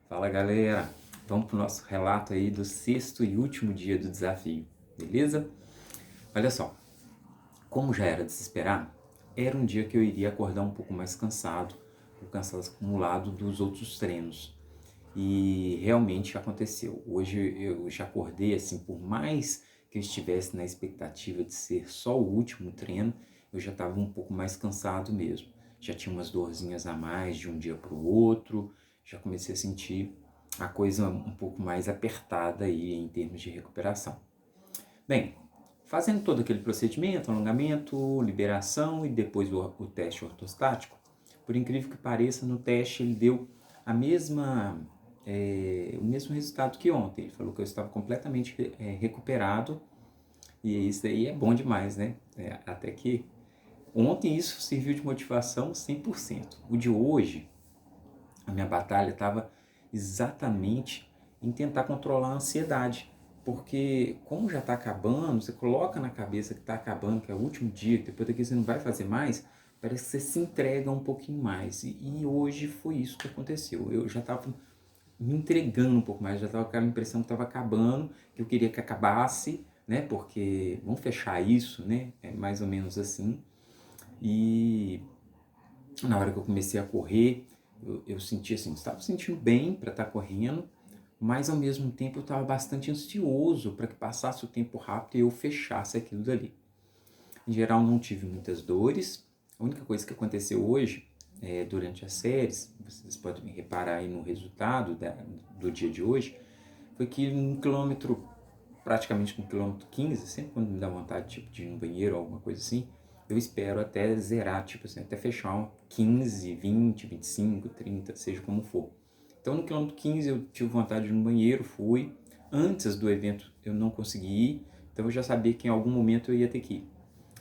Fala galera, vamos para o nosso relato aí do sexto e último dia do desafio, beleza? Olha só, como já era de se esperar, era um dia que eu iria acordar um pouco mais cansado, o cansaço acumulado dos outros treinos. E realmente aconteceu. Hoje eu já acordei assim, por mais que eu estivesse na expectativa de ser só o último treino, eu já estava um pouco mais cansado mesmo. Já tinha umas dorzinhas a mais de um dia para o outro, já comecei a sentir a coisa um pouco mais apertada aí em termos de recuperação. Bem, fazendo todo aquele procedimento, alongamento, liberação e depois o teste ortostático, por incrível que pareça, no teste ele deu o mesmo resultado que ontem. Ele falou que eu estava completamente recuperado e isso aí é bom demais, né? Até que ontem isso serviu de motivação 100%. O de hoje, a minha batalha estava exatamente em tentar controlar a ansiedade. Porque como já está acabando, você coloca na cabeça que está acabando, que é o último dia, que depois daqui você não vai fazer mais, parece que você se entrega um pouquinho mais. E hoje foi isso que aconteceu. Eu já estava me entregando um pouco mais, já estava com aquela impressão que estava acabando, que eu queria que acabasse, né? Porque vamos fechar isso, né? É mais ou menos assim. E na hora que eu comecei a correr, eu senti assim, estava sentindo bem para estar correndo, mas ao mesmo tempo eu estava bastante ansioso para que passasse o tempo rápido e eu fechasse aquilo dali. Em geral não tive muitas dores, a única coisa que aconteceu hoje, durante as séries, vocês podem reparar aí no resultado do dia de hoje, foi que no quilômetro, praticamente no quilômetro 15, sempre quando me dá vontade tipo, de ir no banheiro ou alguma coisa assim, eu espero até zerar, tipo assim, até fechar um 15, 20, 25, 30, seja como for. Então no quilômetro 15 eu tive vontade de ir no banheiro, fui. Antes do evento eu não consegui ir, então eu já sabia que em algum momento eu ia ter que ir.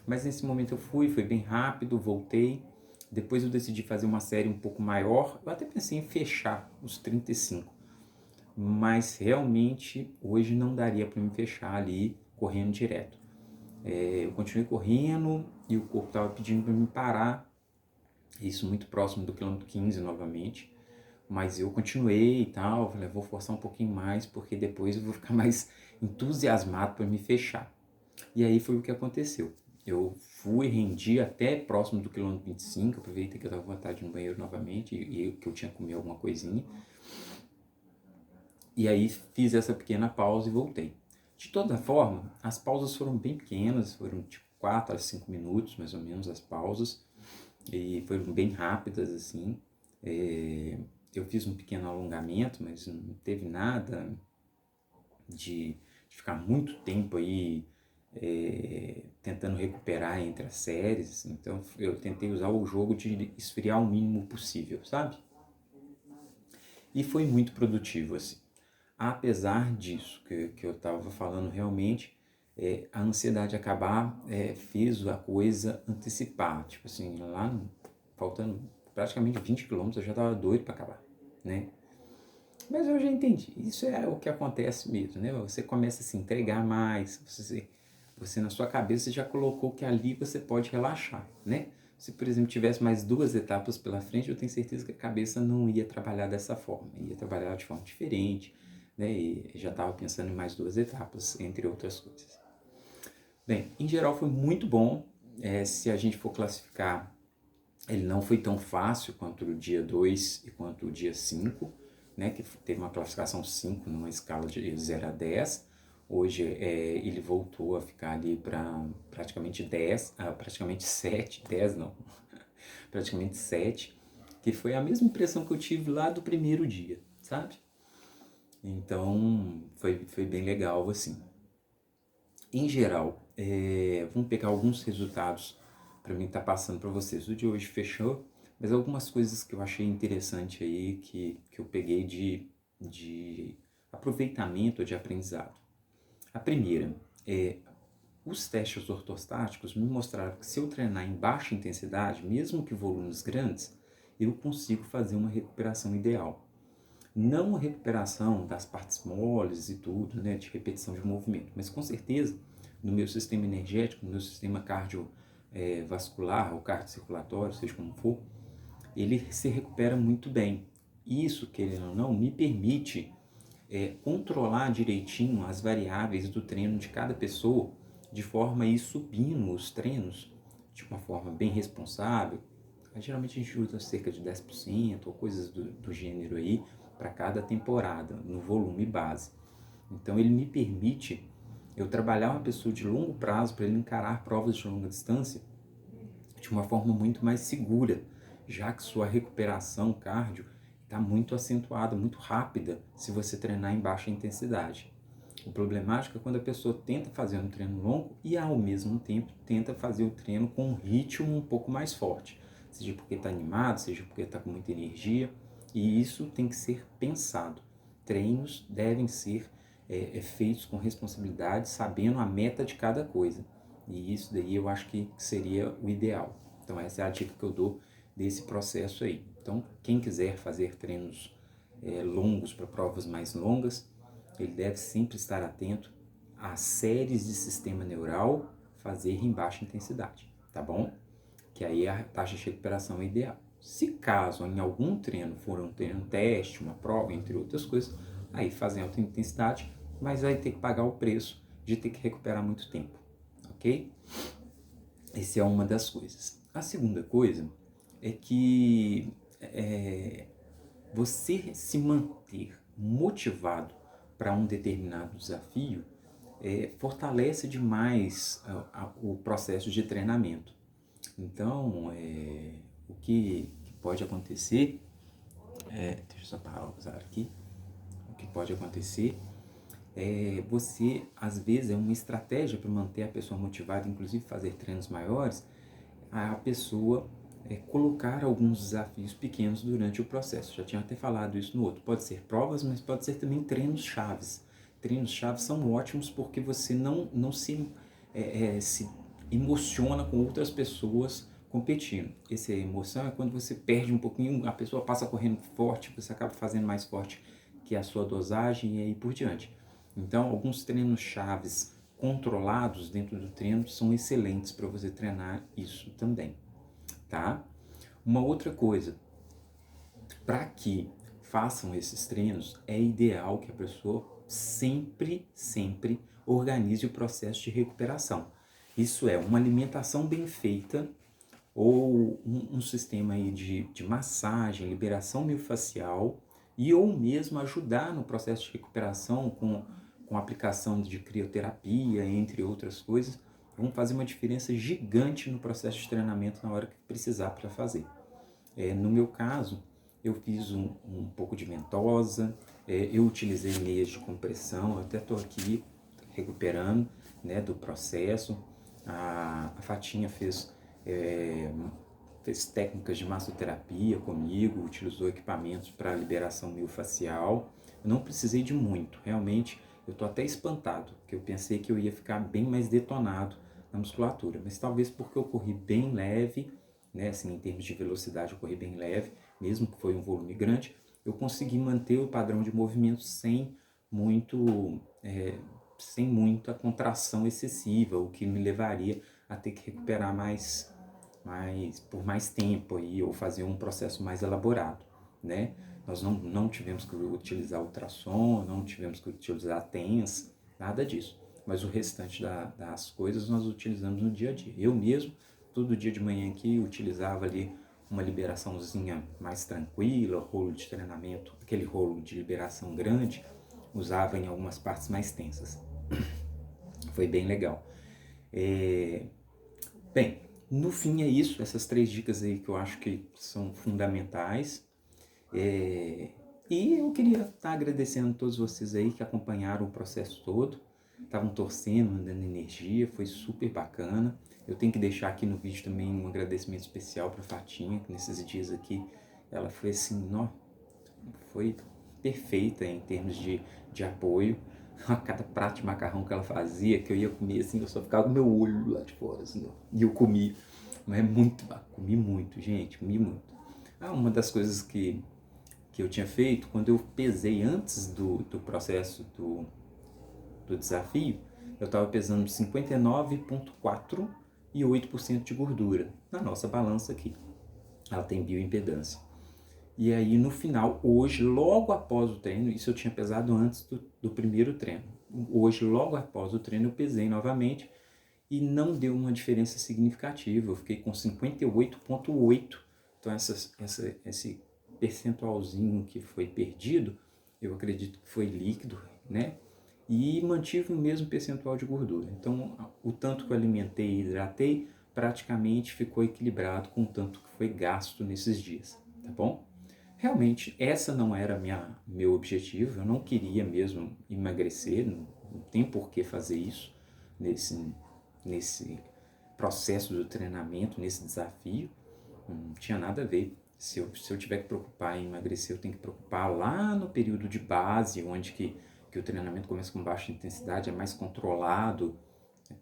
Mas nesse momento eu fui, foi bem rápido, voltei. Depois eu decidi fazer uma série um pouco maior. Eu até pensei em fechar os 35, mas realmente hoje não daria para me fechar ali correndo direto. Eu continuei correndo e o corpo estava pedindo para me parar, isso muito próximo do quilômetro 15 novamente, mas eu continuei e tal, falei, vou forçar um pouquinho mais porque depois eu vou ficar mais entusiasmado para me fechar. E aí foi o que aconteceu. Eu fui, rendi até próximo do quilômetro 25, aproveitei que eu estava com vontade de ir no banheiro novamente e que eu tinha comido alguma coisinha. E aí fiz essa pequena pausa e voltei. De toda forma, as pausas foram bem pequenas, foram tipo 4 a 5 minutos mais ou menos as pausas, e foram bem rápidas assim. Eu fiz um pequeno alongamento, mas não teve nada de ficar muito tempo aí tentando recuperar entre as séries. Então eu tentei usar o jogo de esfriar o mínimo possível, sabe? E foi muito produtivo assim. Apesar disso que eu estava falando realmente, a ansiedade acabar fez a coisa antecipar. Tipo assim, faltando praticamente 20 quilômetros, eu já estava doido para acabar, né? Mas eu já entendi, isso é o que acontece mesmo, né? Você começa a se entregar mais, você na sua cabeça já colocou que ali você pode relaxar, né? Se, por exemplo, tivesse mais 2 etapas pela frente, eu tenho certeza que a cabeça não ia trabalhar dessa forma, ia trabalhar de forma diferente, né? E já estava pensando em mais 2 etapas, entre outras coisas. Bem, em geral foi muito bom. Se a gente for classificar, ele não foi tão fácil quanto o dia 2 e quanto o dia 5, né, que teve uma classificação 5 numa escala de 0 a 10. Hoje ele voltou a ficar ali para praticamente 10, praticamente 7, 10 não, praticamente 7, que foi a mesma impressão que eu tive lá do primeiro dia, sabe? Então foi bem legal assim. Em geral, vamos pegar alguns resultados para mim estar passando para vocês. O de hoje fechou, mas algumas coisas que eu achei interessante aí, que eu peguei de aproveitamento, de aprendizado. A primeira é, os testes ortostáticos me mostraram que se eu treinar em baixa intensidade, mesmo que volumes grandes, eu consigo fazer uma recuperação ideal. Não a recuperação das partes moles e tudo, né, de repetição de movimento, mas com certeza no meu sistema energético, no meu sistema cardiovascular ou cardiocirculatório, seja como for, ele se recupera muito bem. isso, querendo ou não, me permite controlar direitinho as variáveis do treino de cada pessoa, de forma a ir subindo os treinos de uma forma bem responsável. Geralmente a gente usa cerca de 10% ou coisas do gênero aí para cada temporada, no volume base. Então ele me permite eu trabalhar uma pessoa de longo prazo para ele encarar provas de longa distância de uma forma muito mais segura, já que sua recuperação cardio está muito acentuada, muito rápida se você treinar em baixa intensidade. O problemático é quando a pessoa tenta fazer um treino longo e ao mesmo tempo tenta fazer o treino com um ritmo um pouco mais forte, seja porque está animado, seja porque está com muita energia, e isso tem que ser pensado. Treinos devem ser feitos com responsabilidade, sabendo a meta de cada coisa. E isso daí eu acho que seria o ideal. Então essa é a dica que eu dou desse processo aí. Então quem quiser fazer treinos longos para provas mais longas, ele deve sempre estar atento às séries de sistema neural fazer em baixa intensidade, tá bom? Que aí a taxa de recuperação é ideal. Se caso em algum treino for um treino teste, uma prova, entre outras coisas, aí fazem alta intensidade, mas vai ter que pagar o preço de ter que recuperar muito tempo, ok? Essa é uma das coisas. A segunda coisa é que você se manter motivado para um determinado desafio fortalece demais o processo de treinamento. Então, o que pode acontecer, deixa eu só pausar aqui, o que pode acontecer você, às vezes, é uma estratégia para manter a pessoa motivada, inclusive fazer treinos maiores, a pessoa colocar alguns desafios pequenos durante o processo. Já tinha até falado isso no outro. Pode ser provas, mas pode ser também treinos chaves. Treinos chaves são ótimos porque você não se emociona com outras pessoas competindo. Essa emoção é quando você perde um pouquinho, a pessoa passa correndo forte, você acaba fazendo mais forte que a sua dosagem e aí por diante. Então, alguns treinos chaves controlados dentro do treino são excelentes para você treinar isso também, tá? Uma outra coisa, para que façam esses treinos, é ideal que a pessoa sempre organize o processo de recuperação. Isso é, uma alimentação bem feita ou um sistema aí de massagem, liberação miofascial e ou mesmo ajudar no processo de recuperação com a aplicação de crioterapia, entre outras coisas, vão fazer uma diferença gigante no processo de treinamento na hora que precisar para fazer. No meu caso, eu fiz um pouco de ventosa, eu utilizei meias de compressão, eu até estou aqui recuperando, né, do processo. A Fatinha fez técnicas de massoterapia comigo, utilizou equipamentos para liberação miofascial. Eu não precisei de muito, realmente eu estou até espantado, porque eu pensei que eu ia ficar bem mais detonado na musculatura, mas talvez porque eu corri bem leve, né, assim, em termos de velocidade eu corri bem leve, mesmo que foi um volume grande, eu consegui manter o padrão de movimento sem muita contração excessiva, o que me levaria a ter que recuperar por mais tempo aí, ou fazer um processo mais elaborado, né? Nós não tivemos que utilizar ultrassom, não tivemos que utilizar TENS, nada disso. Mas o restante das coisas nós utilizamos no dia a dia. Eu mesmo, todo dia de manhã aqui, utilizava ali uma liberaçãozinha mais tranquila, rolo de treinamento, aquele rolo de liberação grande, usava em algumas partes mais tensas. Foi bem legal. Bem, no fim é isso, essas 3 dicas aí que eu acho que são fundamentais. E eu queria estar agradecendo a todos vocês aí que acompanharam o processo todo, estavam torcendo, mandando energia, foi super bacana. Eu tenho que deixar aqui no vídeo também um agradecimento especial para a Fatinha, que nesses dias aqui ela foi assim, foi perfeita em termos de apoio. A cada prato de macarrão que ela fazia, que eu ia comer assim, eu só ficava com o meu olho lá de fora, assim, e eu comi. Mas é muito, comi muito, gente, comi muito. Uma das coisas que eu tinha feito, quando eu pesei antes do processo do desafio, eu estava pesando 59,4 e 8% de gordura na nossa balança aqui. Ela tem bioimpedância. E aí no final, hoje, logo após o treino, isso eu tinha pesado antes do primeiro treino. Hoje, logo após o treino, eu pesei novamente e não deu uma diferença significativa. Eu fiquei com 58,8. Então esse percentualzinho que foi perdido, eu acredito que foi líquido, né? E mantive o mesmo percentual de gordura. Então, o tanto que eu alimentei e hidratei praticamente ficou equilibrado com o tanto que foi gasto nesses dias, tá bom? Realmente, essa não era meu objetivo, eu não queria mesmo emagrecer, não tem por que fazer isso nesse processo do treinamento, nesse desafio, não tinha nada a ver. Se eu tiver que preocupar em emagrecer, eu tenho que preocupar lá no período de base, onde que o treinamento começa com baixa intensidade, é mais controlado,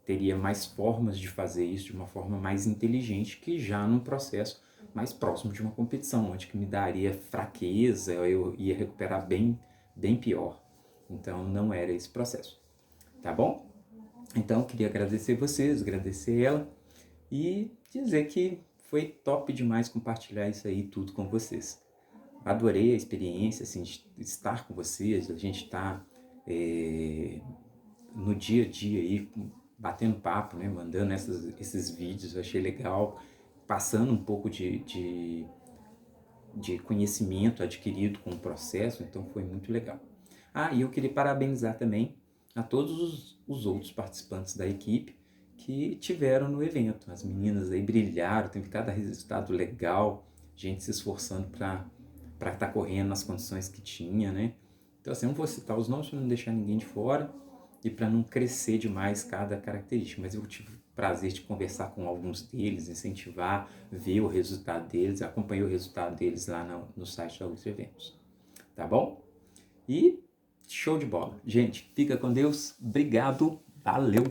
teria mais formas de fazer isso de uma forma mais inteligente que já num processo mais próximo de uma competição, onde que me daria fraqueza, eu ia recuperar bem pior. Então não era esse processo, tá bom? Então eu queria agradecer vocês, agradecer ela e dizer que foi top demais compartilhar isso aí tudo com vocês. Adorei a experiência assim, de estar com vocês, a gente está no dia a dia aí, batendo papo, né, mandando esses vídeos, eu achei legal, passando um pouco de conhecimento adquirido com o processo, então foi muito legal. Ah, e eu queria parabenizar também a todos os outros participantes da equipe que tiveram no evento. As meninas aí brilharam, teve cada resultado legal, gente se esforçando para estar correndo nas condições que tinha, né? Então assim, eu não vou citar os nomes para não deixar ninguém de fora e para não crescer demais cada característica, mas eu tive o prazer de conversar com alguns deles, incentivar, ver o resultado deles, acompanhar o resultado deles lá no site da Ultra Eventos. Tá bom? E show de bola. Gente, fica com Deus. Obrigado. Valeu.